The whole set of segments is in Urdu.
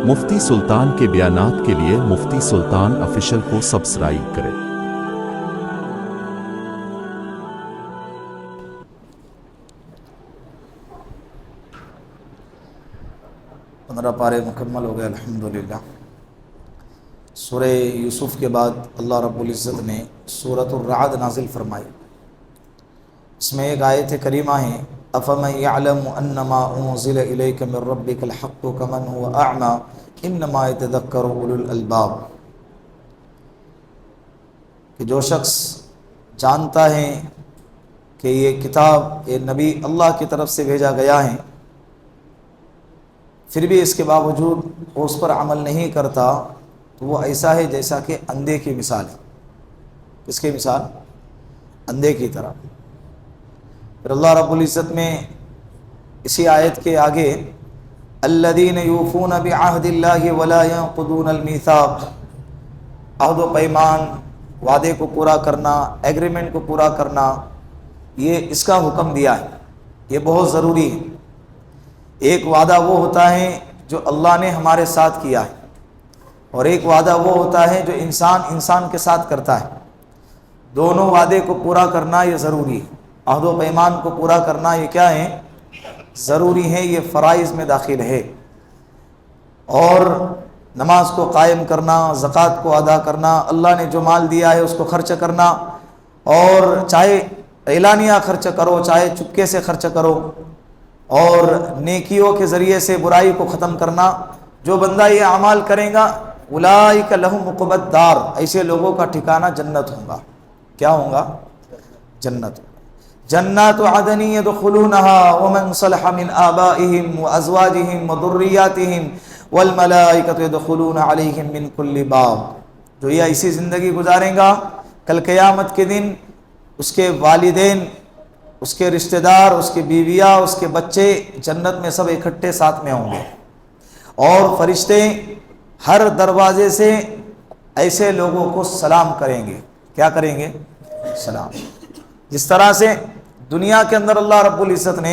مفتی سلطان کے بیانات کے لیے مفتی سلطان آفیشل کو سبسکرائب کریں۔ 15 پارے مکمل ہو گئے الحمدللہ۔ سورہ یوسف کے بعد اللہ رب العزت نے سورۃ الرعد نازل فرمائی۔ اس میں ایک آیت کریمہ ہے، افمن یعلم انما انزل الیک من ربک الحق کمن هو اعمی انما یتذکر اولو الالباب، کہ جو شخص جانتا ہے کہ یہ کتاب، یہ نبی اللہ کی طرف سے بھیجا گیا ہے، پھر بھی اس کے باوجود وہ اس پر عمل نہیں کرتا، تو وہ ایسا ہے جیسا کہ اندھے کی مثال ہے۔ کس کی مثال؟ اندھے کی طرح۔ پھر اللہ رب العزت میں اسی آیت کے آگے الذین یوفون بعہد اللہ ولا ینقضون المیثاق، عہد و پیمان، وعدے کو پورا کرنا، ایگریمنٹ کو پورا کرنا، یہ اس کا حکم دیا ہے، یہ بہت ضروری ہے۔ ایک وعدہ وہ ہوتا ہے جو اللہ نے ہمارے ساتھ کیا ہے، اور ایک وعدہ وہ ہوتا ہے جو انسان کے ساتھ کرتا ہے۔ دونوں وعدے کو پورا کرنا یہ ضروری ہے۔ عہد و پیمان کو پورا کرنا یہ کیا ہے؟ ضروری ہے، یہ فرائض میں داخل ہے۔ اور نماز کو قائم کرنا، زکوٰۃ کو ادا کرنا، اللہ نے جو مال دیا ہے اس کو خرچ کرنا، اور چاہے اعلانیہ خرچ کرو چاہے چپکے سے خرچ کرو، اور نیکیوں کے ذریعے سے برائی کو ختم کرنا۔ جو بندہ یہ اعمال کرے گا اولئک لہم عقبی الدار، ایسے لوگوں کا ٹھکانہ جنت ہوگا۔ کیا ہوگا؟ جنت۔ جنات عدن يدخلونها ومن صلح من آبائهم وازواجهم وذرياتهم والملائکۃ يدخلون علیہم من کل باب۔ جو یہ ایسی زندگی گزارے گا، کل قیامت کے دن اس کے والدین، اس کے رشتہ دار، اس کی بیویاں، اس کے بچے جنت میں سب اکٹھے ساتھ میں ہوں گے، اور فرشتے ہر دروازے سے ایسے لوگوں کو سلام کریں گے۔ کیا کریں گے؟ سلام۔ جس طرح سے دنیا کے اندر اللہ رب العزت نے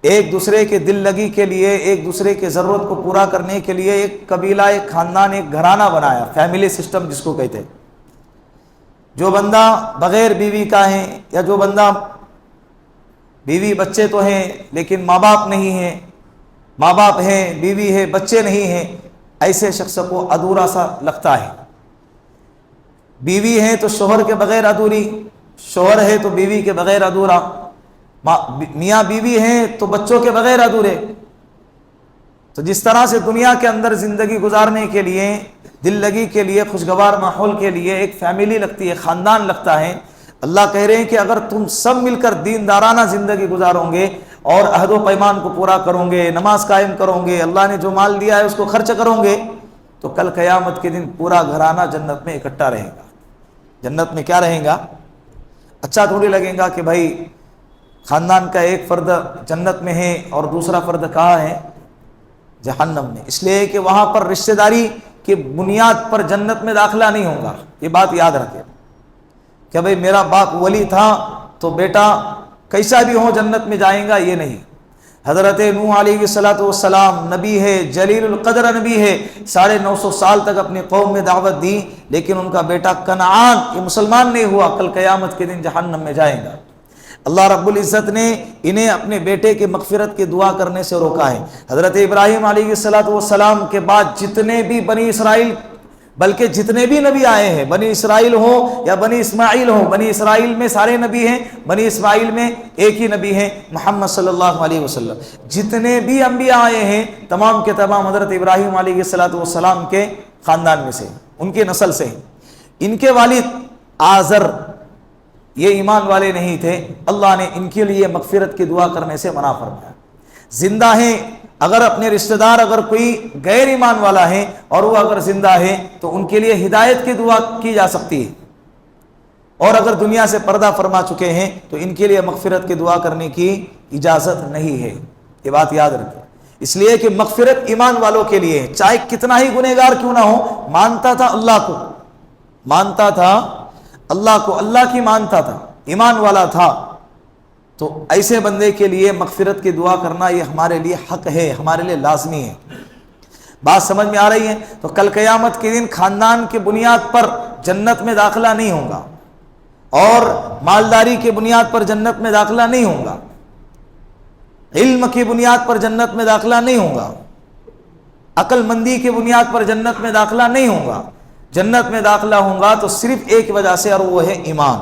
ایک دوسرے کے دل لگی کے لیے، ایک دوسرے کے ضرورت کو پورا کرنے کے لیے ایک قبیلہ، ایک خاندان، ایک گھرانہ بنایا، فیملی سسٹم جس کو کہتے ہیں۔ جو بندہ بغیر بیوی کا ہے، یا جو بندہ بیوی بچے تو ہیں لیکن ماں باپ نہیں ہیں، ماں باپ ہیں بیوی ہے بچے نہیں ہیں، ایسے شخص کو ادھورا سا لگتا ہے۔ بیوی ہے تو شوہر کے بغیر ادھوری، شوہر ہے تو بیوی کے بغیر ادھورا، میاں بیوی ہیں تو بچوں کے بغیر ادھورے۔ تو جس طرح سے دنیا کے اندر زندگی گزارنے کے لیے، دل لگی کے لیے، خوشگوار ماحول کے لیے ایک فیملی لگتی ہے، خاندان لگتا ہے، اللہ کہہ رہے ہیں کہ اگر تم سب مل کر دیندارانہ زندگی گزارو گے اور عہد و پیمان کو پورا کرو گے، نماز قائم کرو گے، اللہ نے جو مال دیا ہے اس کو خرچ کرو گے، تو کل قیامت کے دن پورا گھرانہ جنت میں اکٹھا رہے گا۔ جنت میں کیا رہے گا؟ اچھا تھوڑی لگے گا کہ بھائی خاندان کا ایک فرد جنت میں ہے اور دوسرا فرد کہاں ہے؟ جہنم میں۔ اس لیے کہ وہاں پر رشتہ داری کی بنیاد پر جنت میں داخلہ نہیں ہوگا۔ یہ بات یاد رکھیں کہ بھائی میرا باپ ولی تھا تو بیٹا کیسا بھی ہو جنت میں جائیں گا، یہ نہیں۔ حضرت نوح علیہ السلام نبی ہے، جلیل القدر نبی ہے، 950 سال تک اپنی قوم میں دعوت دی، لیکن ان کا بیٹا کنعان یہ مسلمان نہیں ہوا، کل قیامت کے دن جہنم میں جائے گا۔ اللہ رب العزت نے انہیں اپنے بیٹے کی مغفرت کی دعا کرنے سے روکا ہے۔ حضرت ابراہیم علیہ السلام کے بعد جتنے بھی بنی اسرائیل، بلکہ جتنے بھی نبی آئے ہیں، بنی اسرائیل ہو یا بنی اسماعیل ہو، بنی اسرائیل میں سارے نبی ہیں، بنی اسماعیل میں ایک ہی نبی ہیں محمد صلی اللہ علیہ وسلم۔ جتنے بھی انبیاء آئے ہیں تمام کے تمام حضرت ابراہیم علیہ السلام کے خاندان میں سے، ان کے نسل سے ہیں۔ ان کے والد آزر یہ ایمان والے نہیں تھے، اللہ نے ان کے لیے مغفرت کی دعا کرنے سے منع فرمایا۔ زندہ ہیں، اگر اپنے رشتہ دار اگر کوئی غیر ایمان والا ہے اور وہ اگر زندہ ہے تو ان کے لیے ہدایت کی دعا کی جا سکتی ہے، اور اگر دنیا سے پردہ فرما چکے ہیں تو ان کے لیے مغفرت کی دعا کرنے کی اجازت نہیں ہے۔ یہ بات یاد رکھیں، اس لیے کہ مغفرت ایمان والوں کے لیے ہے، چاہے کتنا ہی گنہگار کیوں نہ ہو، مانتا تھا اللہ کو، مانتا تھا اللہ کو، اللہ کی مانتا تھا، ایمان والا تھا، تو ایسے بندے کے لیے مغفرت کی دعا کرنا یہ ہمارے لیے حق ہے، ہمارے لیے لازمی ہے۔ بات سمجھ میں آ رہی ہے؟ تو کل قیامت کے دن خاندان کی بنیاد پر جنت میں داخلہ نہیں ہوگا، اور مالداری کی بنیاد پر جنت میں داخلہ نہیں ہوگا، علم کی بنیاد پر جنت میں داخلہ نہیں ہوگا، عقل مندی کی بنیاد پر جنت میں داخلہ نہیں ہوگا۔ جنت میں داخلہ ہوگا تو صرف ایک وجہ سے، اور وہ ہے ایمان۔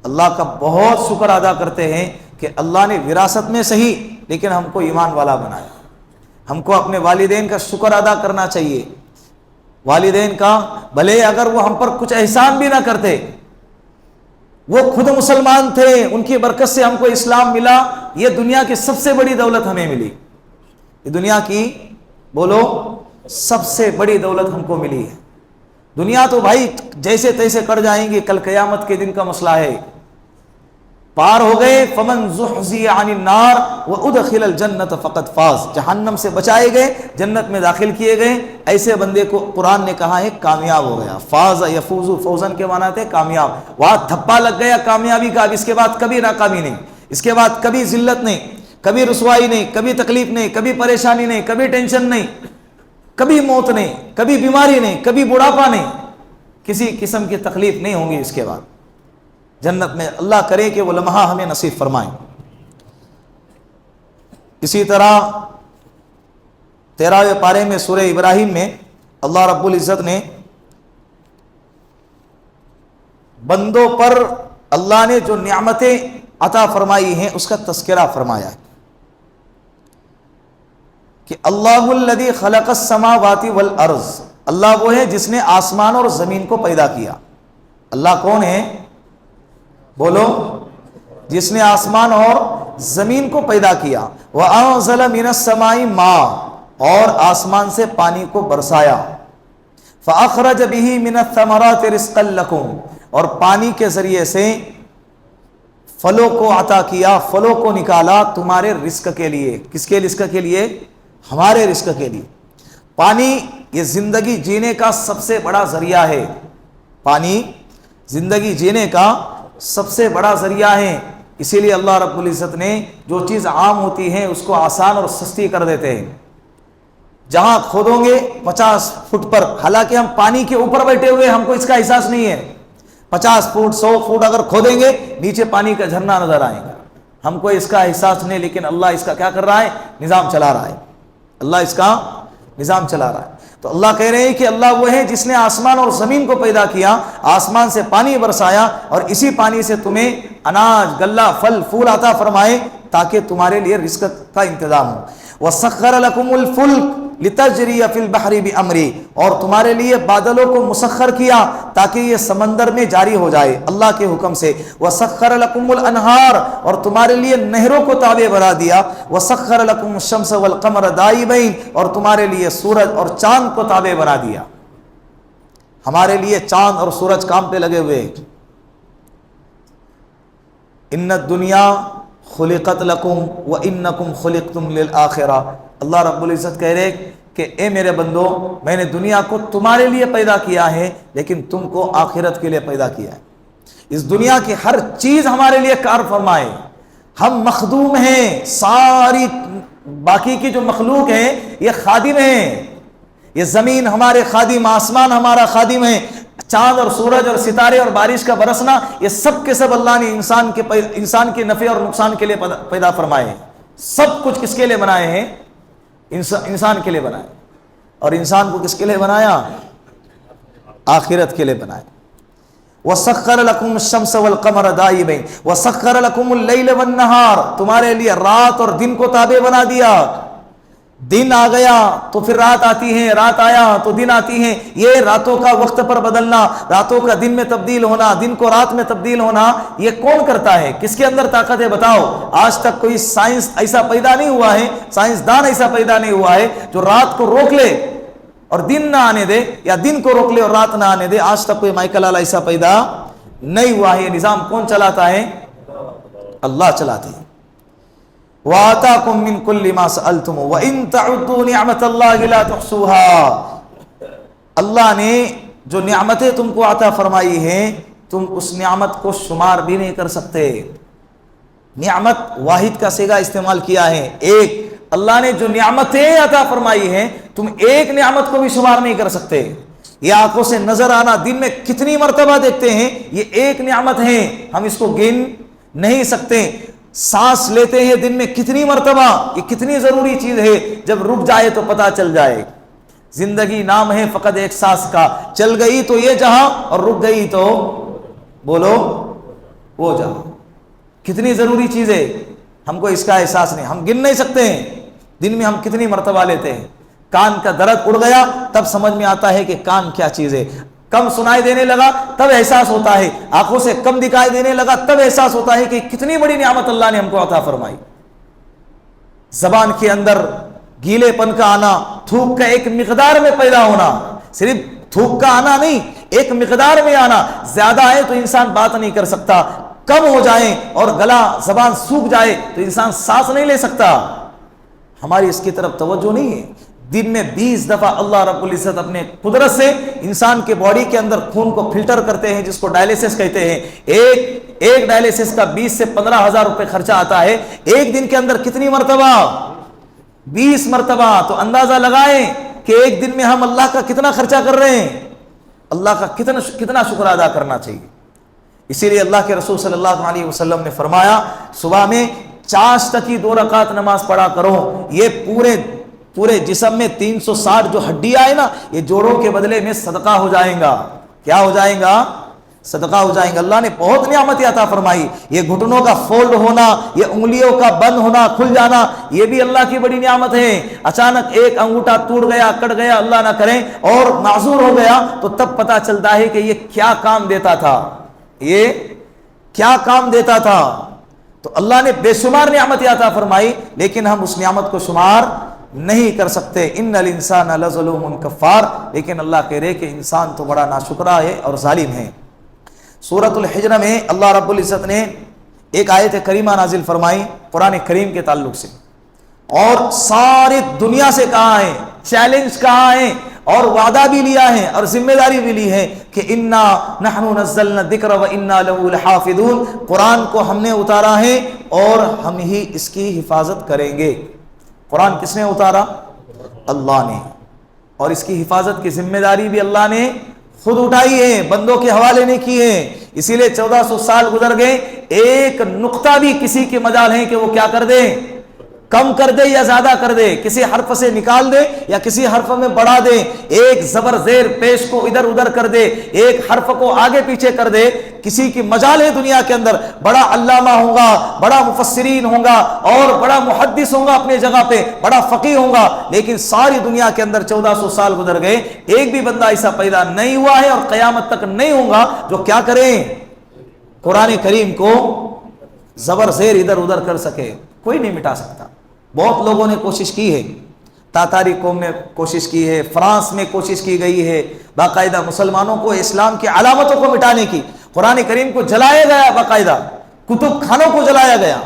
اللہ کا بہت شکر ادا کرتے ہیں کہ اللہ نے وراثت میں صحیح لیکن ہم کو ایمان والا بنایا۔ ہم کو اپنے والدین کا شکر ادا کرنا چاہیے، والدین کا، بھلے اگر وہ ہم پر کچھ احسان بھی نہ کرتے، وہ خود مسلمان تھے، ان کی برکت سے ہم کو اسلام ملا، یہ دنیا کی سب سے بڑی دولت ہمیں ملی، یہ دنیا کی بولو سب سے بڑی دولت ہم کو ملی ہے۔ دنیا تو بھائی جیسے تیسے کر جائیں گے، کل قیامت کے دن کا مسئلہ ہے۔ پار ہو گئے، فمن زحزح عن النار وادخل الجنت فقد فاز، جہنم سے بچائے گئے، جنت میں داخل کیے گئے، ایسے بندے کو قرآن نے کہا ہے کامیاب ہو گیا۔ فاز یفوز فوزن کے معنی تھے کامیاب، وہاں دھپا لگ گیا کامیابی کا، اب اس کے بعد کبھی ناکامی نہیں، اس کے بعد کبھی ذلت نہیں، کبھی رسوائی نہیں، کبھی تکلیف نہیں، کبھی پریشانی نہیں، کبھی ٹینشن نہیں، کبھی موت نہیں، کبھی بیماری نہیں، کبھی بڑھاپا نہیں، کسی قسم کی تکلیف نہیں ہوں گی اس کے بعد جنت میں۔ اللہ کرے کہ وہ لمحہ ہمیں نصیب فرمائیں۔ اسی طرح 13ویں پارے میں سورہ ابراہیم میں اللہ رب العزت نے بندوں پر اللہ نے جو نعمتیں عطا فرمائی ہیں اس کا تذکرہ فرمایا ہے کہ اللہ الذی خلق السماوات والارض، اللہ وہ ہے جس نے آسمان اور زمین کو پیدا کیا۔ اللہ کون ہے؟ بولو، جس نے آسمان اور زمین کو پیدا کیا۔ وَأَنزَلَ مِنَ السَّمَاءِ مَاءً، اور آسمان سے پانی کو برسایا۔ فَأَخْرَجَ بِهِ مِنَ الثَّمَرَاتِ رِزْقًا لَكُمْ، اور پانی کے ذریعے سے پھلوں کو عطا کیا، پھلوں کو نکالا تمہارے رزق کے لیے۔ کس کے رزق کے لیے؟ ہمارے رزق کے لیے۔ پانی یہ زندگی جینے کا سب سے بڑا ذریعہ ہے، پانی زندگی جینے کا سب سے بڑا ذریعہ ہے، اسی لیے اللہ رب العزت نے جو چیز عام ہوتی ہے اس کو آسان اور سستی کر دیتے ہیں۔ جہاں کھودو گے 50 فٹ پر، حالانکہ ہم پانی کے اوپر بیٹھے ہوئے ہم کو اس کا احساس نہیں ہے، 50 فٹ 100 فٹ اگر کھودیں گے نیچے پانی کا جھرنا نظر آئے گا، ہم کو اس کا احساس نہیں، لیکن اللہ اس کا کیا کر رہا ہے؟ نظام چلا رہا ہے، اللہ اس کا نظام چلا رہا ہے۔ تو اللہ کہہ رہے ہیں کہ اللہ وہ ہے جس نے آسمان اور زمین کو پیدا کیا، آسمان سے پانی برسایا، اور اسی پانی سے تمہیں اناج، غلہ، پھل پھول عطا فرمائے تاکہ تمہارے لیے رزق کا انتظام ہو۔ وَسَخَّرَ لَكُمُ الْفُلْكَ لِتَجْرِيَ فِي الْبَحْرِ بِأَمْرِهِ، اور تمہارے لیے بادلوں کو مسخر کیا تاکہ یہ سمندر میں جاری ہو جائے اللہ کے حکم سے۔ وَسَخَّرَ لَكُمُ الْأَنْهَارَ، اور تمہارے لیے نہروں کو تابع بنا دیا۔ وَسَخَّرَ لَكُمُ الشَّمْسَ وَالْقَمَرَ دَائِبَيْنِ، اور تمہارے لیے سورج اور چاند کو تابع بنا دیا۔ ہمارے لیے چاند اور سورج کام پہ لگے ہوئے۔ ان الدنیا خلقت لکم وانکم خلقتم للآخرہ، اللہ رب العزت کہہ رہے کہ اے میرے بندو، میں نے دنیا کو تمہارے لیے پیدا کیا ہے لیکن تم کو آخرت کے لیے پیدا کیا ہے۔ اس دنیا کی ہر چیز ہمارے لیے کار فرما ہے، ہم مخدوم ہیں، ساری باقی کی جو مخلوق ہیں یہ خادم ہیں، یہ زمین ہمارے خادم، آسمان ہمارا خادم ہے، چاند اور سورج اور ستارے اور بارش کا برسنا، یہ سب کے سب اللہ نے انسان کے نفع اور نقصان کے لیے پیدا فرمائے ہیں۔ سب کچھ کس کے لیے بنائے ہیں؟ انسان کے لیے بنائے، اور انسان کو کس کے لیے بنایا؟ آخرت کے لیے بنایا۔ وَسَخَّرَ لَكُمُ الشَّمْسَ وَالْقَمَرَ دَائِبَيْنِ وَسَخَّرَ لَكُمُ اللَّيْلَ وَالنَّهَارَ، تمہارے لیے رات اور دن کو تابع بنا دیا۔ دن آ گیا تو پھر رات آتی ہے، رات آیا تو دن آتی ہے، یہ راتوں کا وقت پر بدلنا، راتوں کا دن میں تبدیل ہونا، دن کو رات میں تبدیل ہونا، یہ کون کرتا ہے؟ کس کے اندر طاقت ہے بتاؤ؟ آج تک کوئی سائنس ایسا پیدا نہیں ہوا ہے، سائنسدان ایسا پیدا نہیں ہوا ہے جو رات کو روک لے اور دن نہ آنے دے، یا دن کو روک لے اور رات نہ آنے دے۔ آج تک کوئی مائیکل والا ایسا پیدا نہیں ہوا ہے۔ یہ نظام کون چلاتا ہے؟ اللہ چلاتے ہیں۔ وَآتَاكُم مِّن كُلِّ مَا سَأَلْتُمُوهُ وَإِن تَعُدُّوا نِعْمَةَ اللَّهِ لَا تُحْصُوهَا، اللہ نے جو نعمتیں تم کو عطا فرمائی ہیں تم اس نعمت کو شمار بھی نہیں کر سکتے۔ نعمت واحد کا صیغہ استعمال کیا ہے، ایک۔ اللہ نے جو نعمتیں عطا فرمائی ہیں تم ایک نعمت کو بھی شمار نہیں کر سکتے. یہ آنکھوں سے نظر آنا دن میں کتنی مرتبہ دیکھتے ہیں, یہ ایک نعمت ہے, ہم اس کو گن نہیں سکتے. سانس لیتے ہیں دن میں کتنی مرتبہ, یہ کتنی ضروری چیز ہے, جب رک جائے تو پتہ چل جائے. زندگی نام ہے فقط ایک سانس کا, چل گئی تو یہ جہاں اور رک گئی تو بولو وہ جہاں. کتنی ضروری چیز ہے, ہم کو اس کا احساس نہیں, ہم گن نہیں سکتے ہیں دن میں ہم کتنی مرتبہ لیتے ہیں. کان کا درد اڑ گیا تب سمجھ میں آتا ہے کہ کان کیا چیز ہے, کم سنائی دینے لگا تب احساس ہوتا ہے, آنکھوں سے کم دکھائی دینے لگا تب احساس ہوتا ہے کہ کتنی بڑی نعمت اللہ نے ہم کو عطا فرمائی. زبان کے اندر گیلے پن کا آنا, تھوک کا ایک مقدار میں پیدا ہونا, صرف تھوک کا آنا نہیں, ایک مقدار میں آنا. زیادہ ہے تو انسان بات نہیں کر سکتا, کم ہو جائے اور گلا زبان سوکھ جائے تو انسان سانس نہیں لے سکتا. ہماری اس کی طرف توجہ نہیں ہے. دن میں 20 دفعہ اللہ رب العزت اپنے قدرت سے انسان کے باڈی کے اندر خون کو فلٹر کرتے ہیں, جس کو ڈائلیسس کہتے ہیں. ایک ڈائلیسس کا 20 سے 15 ہزار روپے خرچہ آتا ہے. ایک دن کے اندر کتنی مرتبہ, 20 مرتبہ. تو اندازہ لگائیں کہ ایک دن میں ہم اللہ کا کتنا خرچہ کر رہے ہیں, اللہ کا کتنا شکر ادا کرنا چاہیے. اسی لیے اللہ کے رسول صلی اللہ علیہ وسلم نے فرمایا صبح میں چاشت کی 2 رکعت نماز پڑھا کرو. یہ پورے جسم میں 360 جو ہڈیاں ہیں نا, یہ جوڑوں کے بدلے میں صدقہ ہو جائیں گا. کیا ہو جائیں گا, صدقہ ہو جائیں گا. اللہ نے بہت نعمت عطا فرمائی. یہ گھٹنوں کا فولڈ ہونا, یہ انگلیوں کا بند ہونا کھل جانا, یہ بھی اللہ کی بڑی نعمت ہے. اچانک ایک انگوٹھا ٹوٹ گیا, کٹ گیا, اللہ نہ کرے, اور معذور ہو گیا, تو تب پتہ چلتا ہے کہ یہ کیا کام دیتا تھا, یہ کیا کام دیتا تھا. تو اللہ نے بے شمار نعمت عطا فرمائی, لیکن ہم اس نعمت کو شمار نہیں کر سکتے. ان الانسان لظلوم کفار. لیکن اللہ کہہ رہے کہ انسان تو بڑا ناشکرا ہے اور ظالم ہے. سورۃ الحجر میں اللہ رب العزت نے ایک آیت کریمہ نازل فرمائی قرآن کریم کے تعلق سے, اور ساری دنیا سے کہا ہے, چیلنج کہا ہے, اور وعدہ بھی لیا ہے اور ذمہ داری بھی لی ہے کہ انا نحن نزلنا الذکر وانا لہ لحافظون. قرآن کو ہم نے اتارا ہے اور ہم ہی اس کی حفاظت کریں گے. قرآن کس نے اتارا, اللہ نے, اور اس کی حفاظت کی ذمہ داری بھی اللہ نے خود اٹھائی ہے, بندوں کے حوالے نہیں کی ہے. اسی لیے 1400 سال گزر گئے, ایک نقطہ بھی کسی کے مجال ہے کہ وہ کیا کر دے, کم کر دے یا زیادہ کر دے, کسی حرف سے نکال دے یا کسی حرف میں بڑھا دے, ایک زبر زیر پیش کو ادھر ادھر کر دے, ایک حرف کو آگے پیچھے کر دے. کسی کی مجال ہے دنیا کے اندر, بڑا علامہ ہوگا, بڑا مفسرین ہوگا, اور بڑا محدث ہوگا اپنے جگہ پہ, بڑا فقیہ ہوگا, لیکن ساری دنیا کے اندر 1400 سال گزر گئے, ایک بھی بندہ ایسا پیدا نہیں ہوا ہے اور قیامت تک نہیں ہوگا جو کیا کریں, قرآن کریم کو زبر زیر ادھر ادھر کر سکے. کوئی نہیں مٹا سکتا. بہت لوگوں نے کوشش کی ہے, تاتاری قوم نے کوشش کی ہے, فرانس میں کوشش کی گئی ہے باقاعدہ مسلمانوں کو اسلام کی علامتوں کو مٹانے کی. قرآن کریم کو جلایا گیا, باقاعدہ کتب خانوں کو جلایا گیا.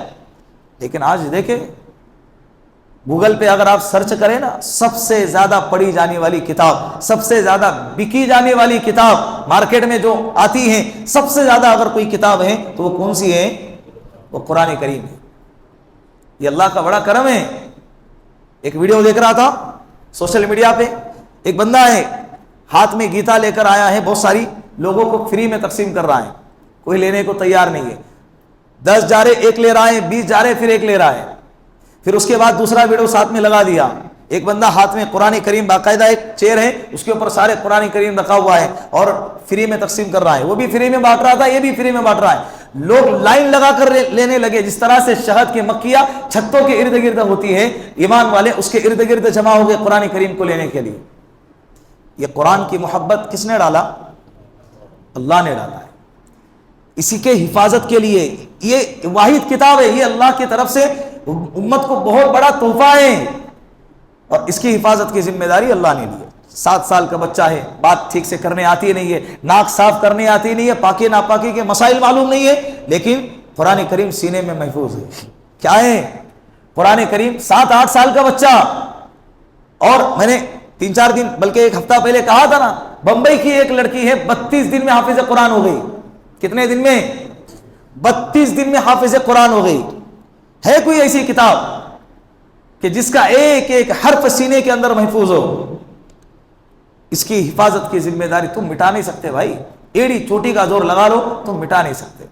لیکن آج دیکھیں گوگل پہ اگر آپ سرچ کریں نا, سب سے زیادہ پڑھی جانے والی کتاب, سب سے زیادہ بکی جانے والی کتاب مارکیٹ میں جو آتی ہیں, سب سے زیادہ اگر کوئی کتاب ہے تو وہ کون سی ہے, وہ قرآن کریم ہے. یہ اللہ کا بڑا کرم ہے. ایک ویڈیو دیکھ رہا تھا سوشل میڈیا پہ, ایک بندہ ہے ہاتھ میں گیتا لے کر آیا ہے, بہت ساری لوگوں کو فری میں تقسیم کر رہا ہے, کوئی لینے کو تیار نہیں ہے. 10 جا رہے ایک لے رہا ہے, 20 جا رہے پھر ایک لے رہا ہے. پھر اس کے بعد دوسرا ویڈیو ساتھ میں لگا دیا, ایک بندہ ہاتھ میں قرآن کریم, باقاعدہ ایک چیئر ہے اس کے اوپر سارے قرآن کریم رکھا ہوا ہے اور فری میں تقسیم کر رہا ہے. وہ بھی فری میں بانٹ رہا تھا, یہ بھی فری میں بانٹ رہا ہے. لوگ لائن لگا کر لینے لگے, جس طرح سے شہد کی مکھیاں چھتوں کے ارد گرد ہوتی ہے, ایمان والے اس کے ارد گرد جمع ہو گئے قرآن کریم کو لینے کے لیے. یہ قرآن کی محبت کس نے ڈالا, اللہ نے ڈالا ہے. اسی کے حفاظت کے لیے یہ واحد کتاب ہے, یہ اللہ کی طرف سے امت کو بہت بڑا تحفہ ہے, اور اس کی حفاظت کی ذمہ داری اللہ نے لی ہے. 7 سال کا بچہ ہے, بات ٹھیک سے کرنے آتی نہیں ہے, ناک صاف کرنے آتی نہیں ہے, پاکی ناپاکی کے مسائل معلوم نہیں ہے, لیکن قرآن کریم سینے میں محفوظ ہے. کیا ہے قرآن کریم, 7-8 سال کا بچہ. اور میں نے 3-4 دن بلکہ 1 ہفتہ پہلے کہا تھا نا, بمبئی کی ایک لڑکی ہے 32 دن میں حافظ قرآن ہو گئی. کتنے دن میں, 32 دن میں حافظ قرآن ہو گئی. ہے کوئی ایسی کتاب کہ جس کا ایک ایک حرف سینے کے اندر محفوظ ہو، اس کی حفاظت کی ذمہ داری تم مٹا نہیں سکتے بھائی، ایڑی چوٹی کا زور لگا لو تم مٹا نہیں سکتے۔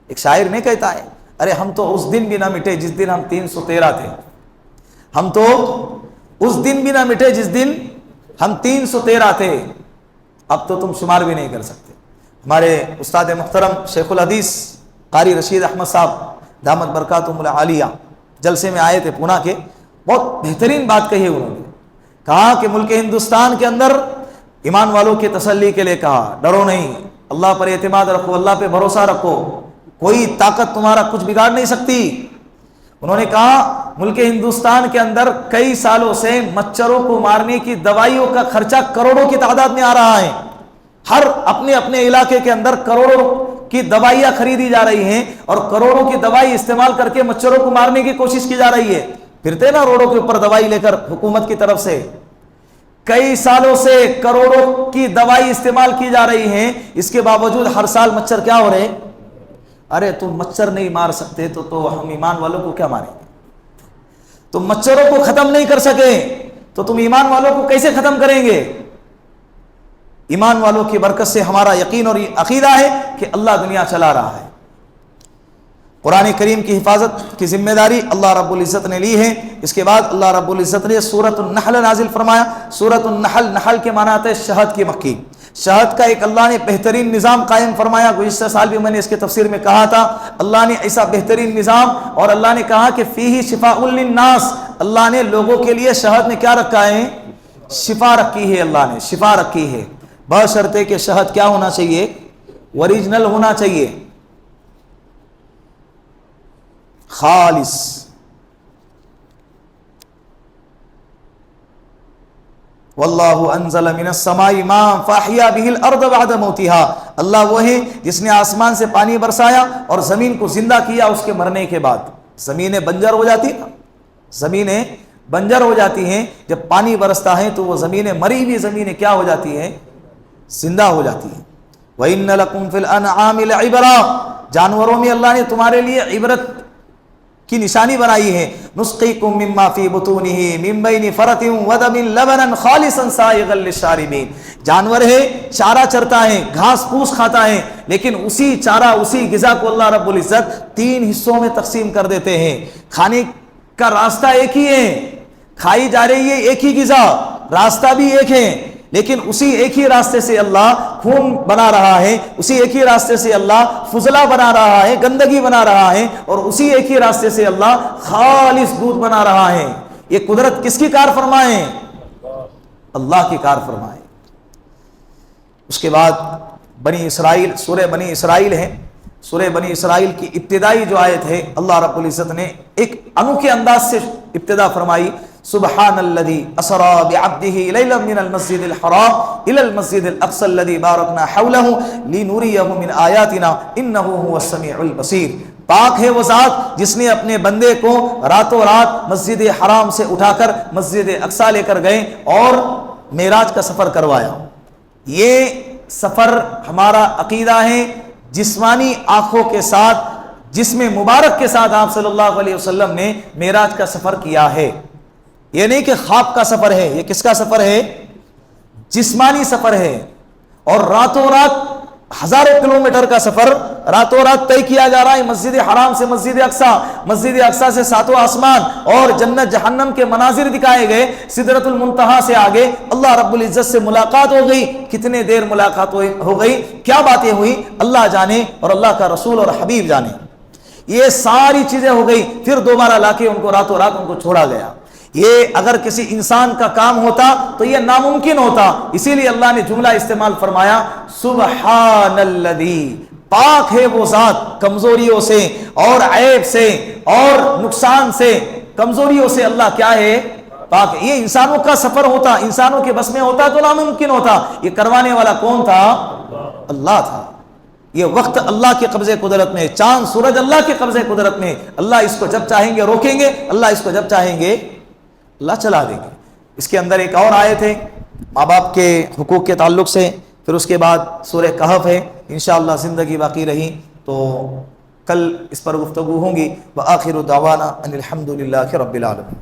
ایک شاعر نے کہتا ہے، ارے ہم تو اس دن بھی نہ مٹے جس دن ہم 313 تھے، ہم تو اس دن بھی نہ مٹے جس دن ہم 313 تھے، اب تو تم شمار بھی نہیں کر سکتے۔ ہمارے استاد محترم شیخ الحدیث قاری رشید احمد صاحب دامت برکاتہم العالیہ جلسے میں آئے تھے پونا کے، بہت بہترین بات کہی انہوں نے، کہا کہ ملک ہندوستان کے اندر ایمان والوں کی تسلی کے لیے کہا ڈرو نہیں، اللہ پر اعتماد رکھو، اللہ پہ بھروسہ رکھو، کوئی طاقت تمہارا کچھ بگاڑ نہیں سکتی۔ انہوں نے کہا ملک ہندوستان کے اندر کئی سالوں سے مچھروں کو مارنے کی دوائیوں کا خرچہ کروڑوں کی تعداد میں آ رہا ہے، ہر اپنے اپنے علاقے کے اندر کروڑوں کی دوائیاں خریدی جا رہی ہیں اور کروڑوں کی دوائی استعمال کر کے مچھروں کو مارنے کی کوشش کی جا رہی ہے۔ پھرتے نا روڈوں کے اوپر دوائی لے کر حکومت کی طرف سے، کئی سالوں سے کروڑوں کی دوائی استعمال کی جا رہی ہیں، اس کے باوجود ہر سال مچھر کیا ہو رہے ہیں؟ ارے تم مچھر نہیں مار سکتے تو ہم ایمان والوں کو کیا ماریں گے؟ تم مچھروں کو ختم نہیں کر سکے تو تم ایمان والوں کو کیسے ختم کریں گے؟ ایمان والوں کی برکت سے ہمارا یقین اور عقیدہ ہے کہ اللہ دنیا چلا رہا ہے۔ قرآن کریم کی حفاظت کی ذمہ داری اللہ رب العزت نے لی ہے۔ اس کے بعد اللہ رب العزت نے سورۃ النحل نازل فرمایا۔ سورۃ النحل، نحل کے معنی آتا ہے شہد کی مکھی، شہد کا ایک اللہ نے بہترین نظام قائم فرمایا۔ گزشتہ سال بھی میں نے اس کے تفسیر میں کہا تھا، اللہ نے ایسا بہترین نظام، اور اللہ نے کہا کہ فیہ شفاء للناس، اللہ نے لوگوں کے لیے شہد میں کیا رکھا ہے؟ شفا رکھی ہے، اللہ نے شفا رکھی ہے، بشرطے کہ شہد کیا ہونا چاہیے؟ اوریجنل ہونا چاہیے، خالص۔ واللہ انزل من السماء ماء فاحیا به الارض بعد موتها، اللہ وہ ہے جس نے آسمان سے پانی برسایا اور زمین کو زندہ کیا اس کے مرنے کے بعد۔ زمینیں بنجر ہو جاتی ہیں، زمینیں بنجر ہو جاتی ہیں، جب پانی برستا ہے تو وہ زمینیں، مری ہوئی زمینیں کیا ہو جاتی ہیں؟ زندہ ہو جاتی ہیں۔ وَإِنَّ لَكُمْ فِي الْأَنْعَامِ لَعِبْرَةً، جانوروں میں اللہ نے تمہارے لیے عبرت کی نشانی بنائی ہے۔ نُسْقِيكُم مِّمَّا فِي بُطُونِهِ مِن بَيْنِ فَرَثٍ وَدَمٍ لَبَنًا خَالِصًا سَائِغًا لِّلشَّارِبِينَ، جانور ہے، چارہ چرتا ہے، گھاس پھوس کھاتا ہے، لیکن اسی چارہ، اسی غذا کو اللہ رب العزت 3 حصوں میں تقسیم کر دیتے ہیں۔ کھانے کا راستہ ایک ہی ہے، کھائی جا رہی ہے ایک ہی غذا، راستہ بھی ایک ہے، لیکن اسی ایک ہی راستے سے اللہ خون بنا رہا ہے، اسی ایک ہی راستے سے اللہ فضلہ بنا رہا ہے، گندگی بنا رہا ہے، اور اسی ایک ہی راستے سے اللہ خالص دودھ بنا رہا ہے۔ یہ قدرت کس کی کار فرمائے؟ اللہ کی کار فرمائے۔ اس کے بعد بنی اسرائیل، سورہ بنی اسرائیل ہے، سورہ بنی اسرائیل کی ابتدائی جو آیت ہے، اللہ رب العزت نے ایک انوکھے انداز سے ابتدا فرمائی، سبحان الذي اسرى بعبده ليلا من المسجد الحرام الى المسجد الاقصى الذي باركنا حوله لنريه من آياتنا انه هو السميع البصير، پاک ہے وہ ذات جس نے اپنے بندے کو راتوں رات مسجد حرام سے اٹھا کر مسجد اقصی لے کر گئے اور معراج کا سفر کروایا۔ یہ سفر ہمارا عقیدہ ہے، جسمانی آنکھوں کے ساتھ، جسم مبارک کے ساتھ آپ صلی اللہ علیہ وسلم نے معراج کا سفر کیا ہے۔ یہ نہیں کہ خواب کا سفر ہے، یہ کس کا سفر ہے؟ جسمانی سفر ہے، اور راتوں رات ہزاروں کلومیٹر کا سفر راتوں رات طے کیا جا رہا ہے، مسجد حرام سے مسجد اقصی، مسجد اقصی سے 7واں آسمان، اور جنت جہنم کے مناظر دکھائے گئے، سدرۃ المنتہا سے آگے اللہ رب العزت سے ملاقات ہو گئی۔ کتنے دیر ملاقات ہو گئی، کیا باتیں ہوئی، اللہ جانے اور اللہ کا رسول اور حبیب جانے۔ یہ ساری چیزیں ہو گئی، پھر دوبارہ لا کے ان کو راتوں رات ان کو چھوڑا گیا۔ یہ اگر کسی انسان کا کام ہوتا تو یہ ناممکن ہوتا، اسی لیے اللہ نے جملہ استعمال فرمایا، سبحان الذی، پاک ہے وہ ذات کمزوریوں سے اور عیب سے اور نقصان سے، کمزوریوں سے اللہ کیا ہے؟ پاک۔ یہ انسانوں کا سفر ہوتا، انسانوں کے بس میں ہوتا تو ناممکن ہوتا۔ یہ کروانے والا کون تھا؟ اللہ تھا۔ یہ وقت اللہ کے قبضے قدرت میں، چاند سورج اللہ کے قبضے قدرت میں، اللہ اس کو جب چاہیں گے روکیں گے، اللہ اس کو جب چاہیں گے اللہ چلا دیں گے۔ اس کے اندر ایک اور آیت ہے ماں باپ کے حقوق کے تعلق سے، پھر اس کے بعد سورہ کہف ہے۔ انشاءاللہ زندگی باقی رہی تو کل اس پر گفتگو ہوں گی۔ وآخر دعوانا ان الحمد للہ رب العالمین۔